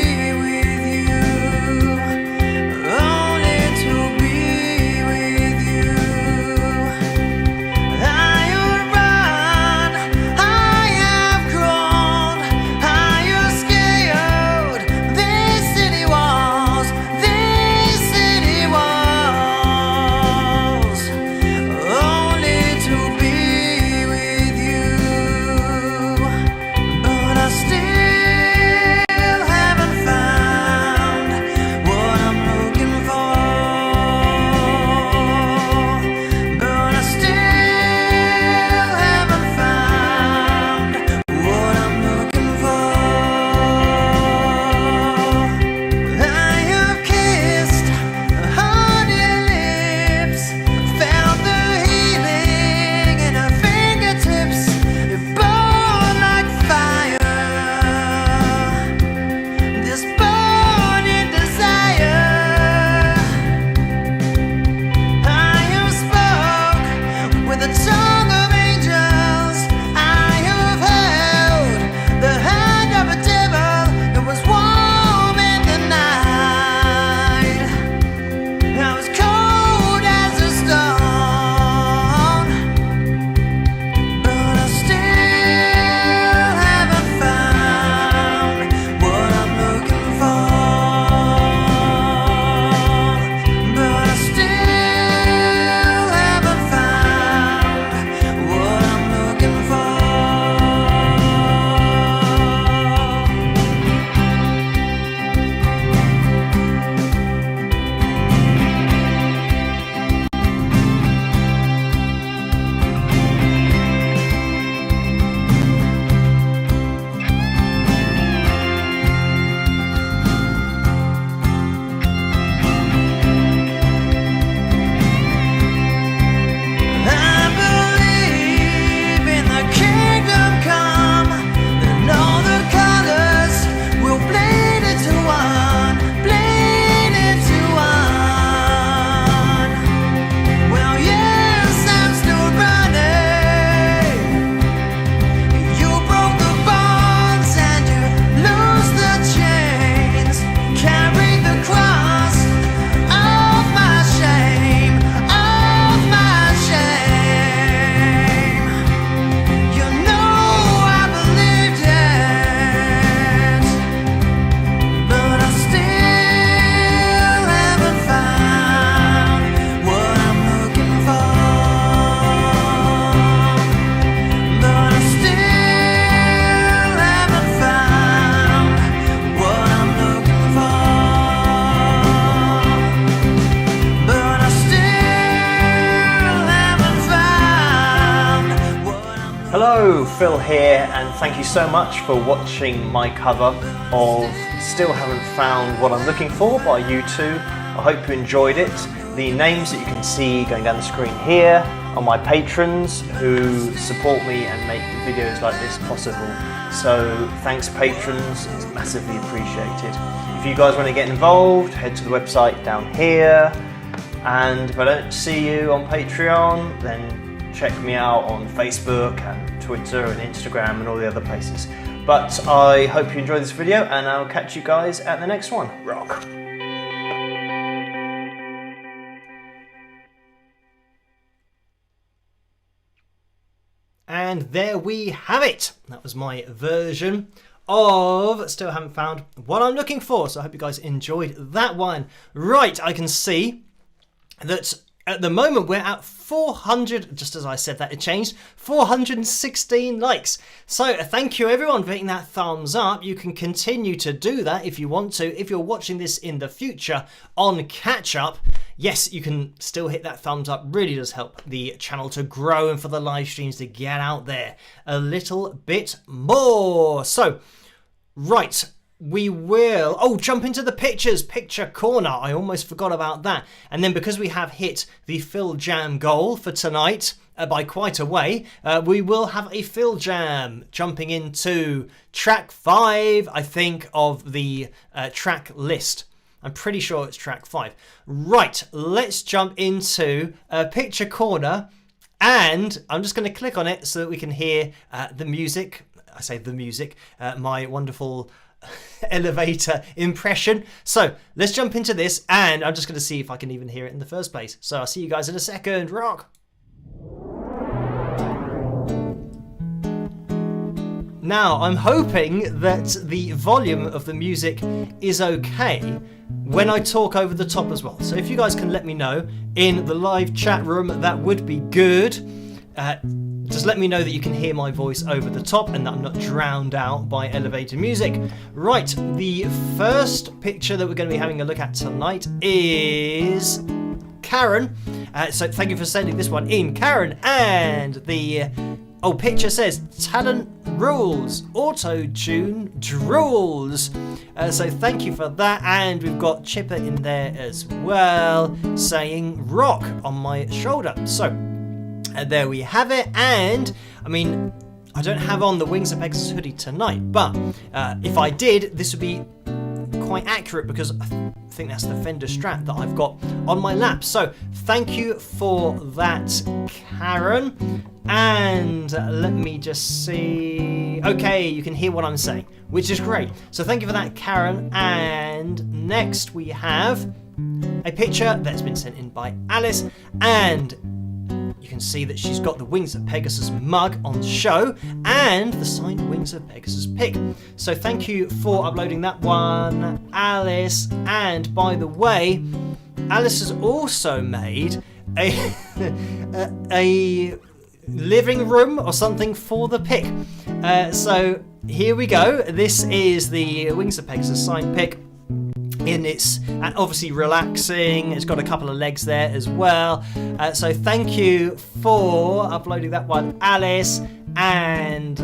Hello, Phil here, and thank you so much for watching my cover of Still Haven't Found What I'm Looking For by U2. I hope you enjoyed it. The names that you can see going down the screen here are my patrons who support me and make videos like this possible. So thanks patrons, it's massively appreciated. If you guys want to get involved, head to the website down here. And if I don't see you on Patreon, then check me out on Facebook and Twitter and Instagram and all the other places. But I hope you enjoyed this video, and I'll catch you guys at the next one. Rock! And there we have it. That was my version of Still Haven't Found What I'm Looking For. So I hope you guys enjoyed that one. Right, I can see that at the moment we're at 400, just as I said that it changed, 416 likes. So thank you everyone for hitting that thumbs up. You can continue to do that if you want to. If you're watching this in the future on catch up, yes, you can still hit that thumbs up. Really does help the channel to grow and for the live streams to get out there a little bit more. So, right. We will, jump into the pictures, picture corner. I almost forgot about that. And then because we have hit the Phil Jam goal for tonight by quite a way, we will have a Phil Jam jumping into track 5, I think, of the track list. I'm pretty sure it's track 5. Right, let's jump into picture corner. And I'm just going to click on it so that we can hear the music. I say the music, my wonderful elevator impression. So let's jump into this, and I'm just going to see if I can even hear it in the first place. So I'll see you guys in a second. Rock! Now I'm hoping that the volume of the music is okay when I talk over the top as well. So if you guys can let me know in the live chat room, that would be good. Just let me know that you can hear my voice over the top and that I'm not drowned out by elevator music. Right, the first picture that we're going to be having a look at tonight is Karen. So thank you for sending this one in, Karen. And the picture says, talent rules, auto-tune drools. So thank you for that. And we've got Chipper in there as well, saying rock on my shoulder. So there we have it. And I mean, I don't have on the Wings of Pegasus hoodie tonight, but if I did, this would be quite accurate because I think that's the Fender Strat that I've got on my lap. So thank you for that, Karen. And let me just see. Okay, you can hear what I'm saying, which is great. So thank you for that, Karen. And next we have a picture that's been sent in by Alice, and you can see that she's got the Wings of Pegasus mug on show and the signed Wings of Pegasus pic. So thank you for uploading that one, Alice. And by the way, Alice has also made a living room or something for the pic. So here we go. This is the Wings of Pegasus signed pic. And it's obviously relaxing. It's got a couple of legs there as well. So thank you for uploading that one, Alice. And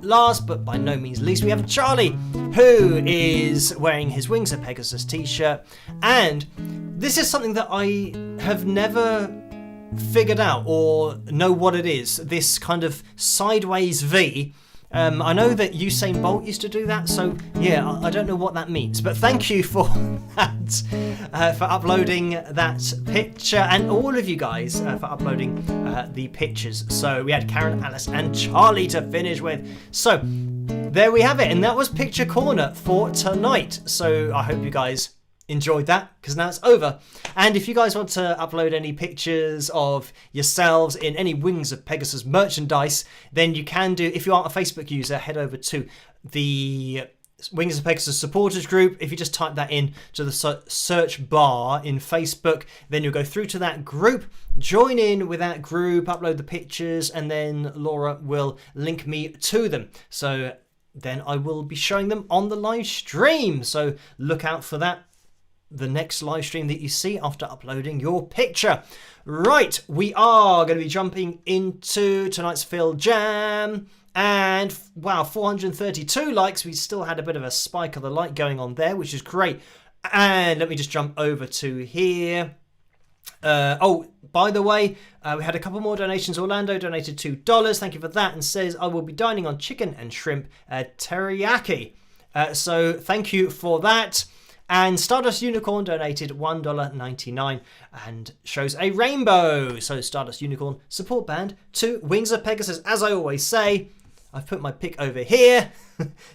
last but by no means least, we have Charlie, who is wearing his Wings of Pegasus t-shirt. And this is something that I have never figured out or know what it is. This kind of sideways V. I know that Usain Bolt used to do that, so yeah, I don't know what that means. But thank you for that, for uploading that picture, and all of you guys for uploading the pictures. So we had Karen, Alice, and Charlie to finish with. So there we have it, and that was Picture Corner for tonight. So I hope you guys enjoyed that, because now it's over. And if you guys want to upload any pictures of yourselves in any Wings of Pegasus merchandise, then you can do. If you aren't a Facebook user, head over to the Wings of Pegasus supporters group. If you just type that in to the search bar in Facebook, then you'll go through to that group, join in with that group, upload the pictures, and then Laura will link me to them. So then I will be showing them on the live stream. So look out for that. the next live stream that you see after uploading your picture. Right, we are going to be jumping into tonight's Phil Jam. And wow, 432 likes. We still had a bit of a spike of the like going on there, which is great. And let me just jump over to here. Oh, by the way, we had a couple more donations. Orlando donated $2. Thank you for that. And says, I will be dining on chicken and shrimp teriyaki. So thank you for that. And Stardust Unicorn donated $1.99 and shows a rainbow. So Stardust Unicorn support band to Wings of Pegasus. As I always say, I've put my pick over here.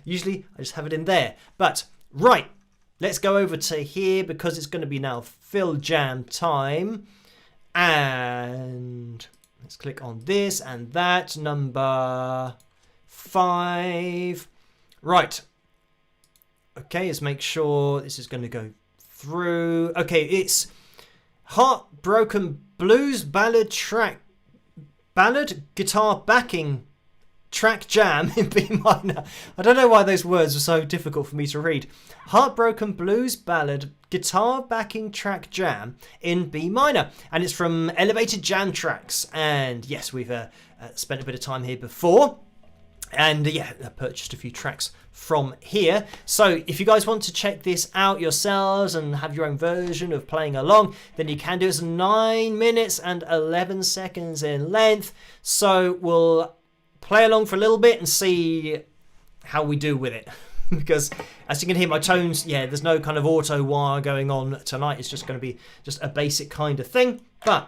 Usually I just have it in there. But right, let's go over to here because it's going to be now Phil Jam time. And let's click on this and that. Number 5. Right. Okay, let's make sure this is going to go through. Okay, it's Heartbroken Blues Ballad Guitar Backing Track Jam in B minor. I don't know why those words are so difficult for me to read. Heartbroken Blues Ballad Guitar Backing Track Jam in B minor. And it's from Elevated Jam Tracks. And yes, we've spent a bit of time here before. And yeah, I purchased a few tracks from here. So if you guys want to check this out yourselves and have your own version of playing along, then you can do it. It's 9 minutes and 11 seconds in length. So we'll play along for a little bit and see how we do with it. Because as you can hear my tones, yeah, there's no kind of auto wire going on tonight. It's just going to be just a basic kind of thing. But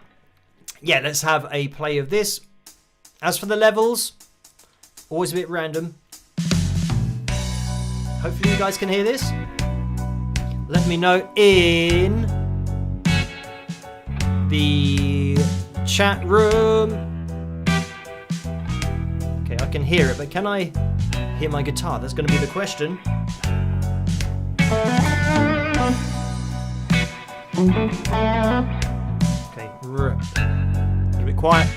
yeah, let's have a play of this. As for the levels, always a bit random. Hopefully you guys can hear this. Let me know in the chat room. Okay, I can hear it, but can I hear my guitar? That's going to be the question. Okay, a little bit quiet.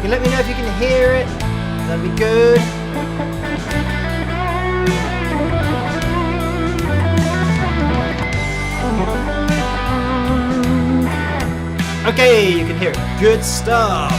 Let me know if you can hear it. That'd be good. Okay, you can hear it. Good stuff.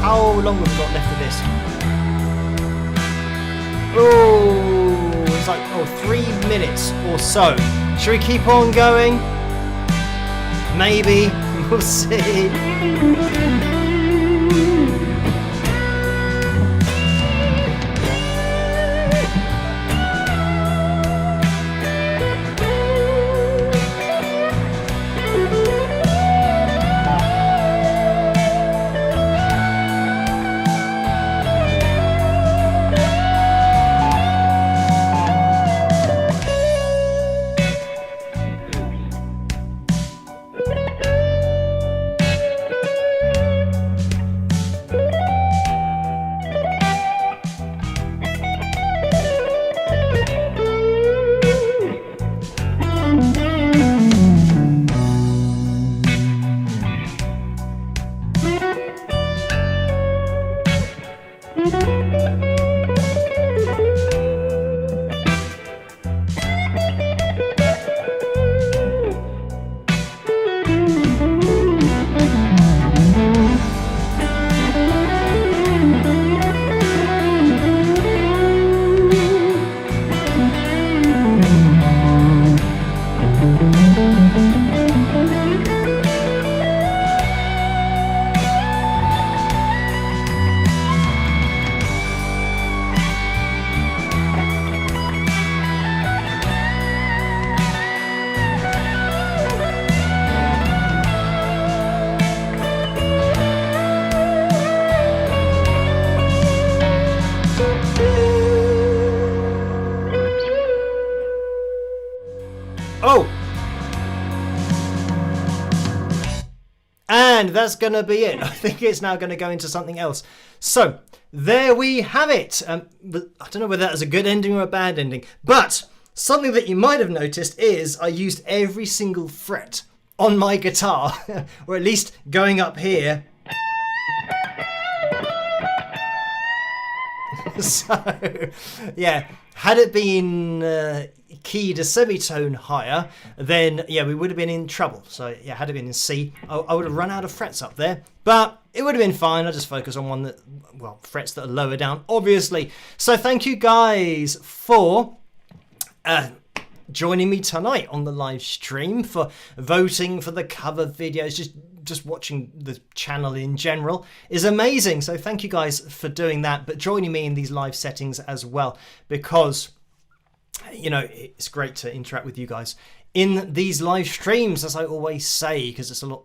How long have we got left of this? Oh, it's like 3 minutes or so. Should we keep on going? Maybe. We'll see. Oh! And that's going to be it. I think it's now going to go into something else. So, there we have it. I don't know whether that was a good ending or a bad ending, but something that you might have noticed is I used every single fret on my guitar, or at least going up here. So, yeah, had it been keyed a semitone higher, then yeah, we would have been in trouble. So yeah, had it been in C, I would have run out of frets up there, but it would have been fine. I just focus on one that, well, frets that are lower down, obviously. So thank you guys for joining me tonight on the live stream, for voting for the cover videos, just just watching the channel in general is amazing. So thank you guys for doing that, but joining me in these live settings as well, because it's great to interact with you guys in these live streams, as I always say, because it's a lot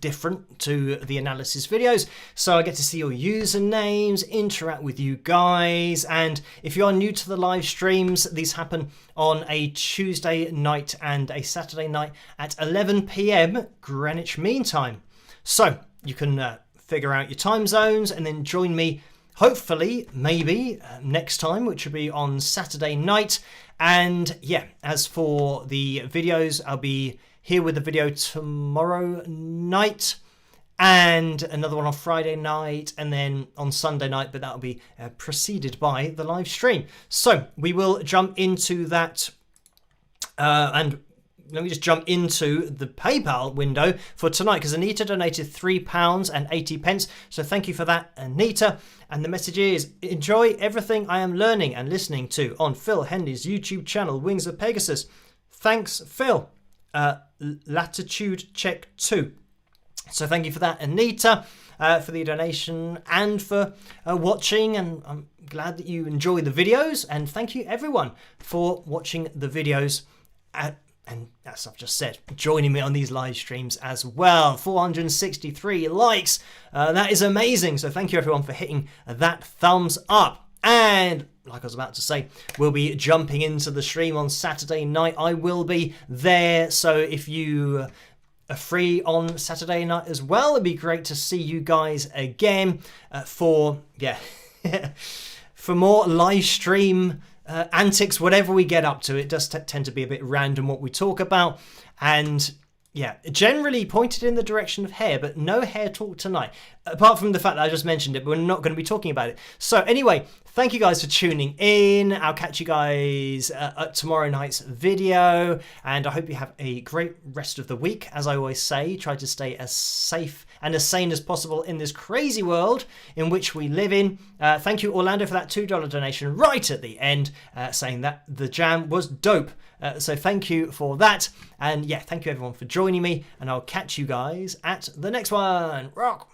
different to the analysis videos. So I get to see your usernames, interact with you guys, and if you are new to the live streams, these happen on a Tuesday night and a Saturday night at 11 p.m. Greenwich Mean Time. So you can figure out your time zones and then join me, hopefully, maybe next time, which will be on Saturday night. And yeah, as for the videos, I'll be here with the video tomorrow night and another one on Friday night and then on Sunday night, but that'll be preceded by the live stream. So we will jump into that and let me just jump into the PayPal window for tonight, because Anita donated £3.80. So thank you for that, Anita. And the message is, enjoy everything I am learning and listening to on Phil Henley's YouTube channel, Wings of Pegasus. Thanks, Phil. Latitude check 2. So thank you for that, Anita, for the donation and for watching, and I'm glad that you enjoy the videos, and thank you everyone for watching the videos and as I've just said, joining me on these live streams as well. 463 likes, that is amazing, so thank you everyone for hitting that thumbs up. And like I was about to say, we'll be jumping into the stream on Saturday night. I will be there, so if you are free on Saturday night as well, it'd be great to see you guys again for more live stream antics, whatever we get up to. It does tend to be a bit random what we talk about, and yeah, generally pointed in the direction of hair, but no hair talk tonight, apart from the fact that I just mentioned it, but we're not going to be talking about it. So anyway, thank you guys for tuning in. I'll catch you guys at tomorrow night's video, and I hope you have a great rest of the week. As I always say, try to stay as safe and as sane as possible in this crazy world in which we live in. Thank you, Orlando, for that $2 donation right at the end, saying that the jam was dope. So thank you for that. And yeah, thank you everyone for joining me, and I'll catch you guys at the next one. Rock!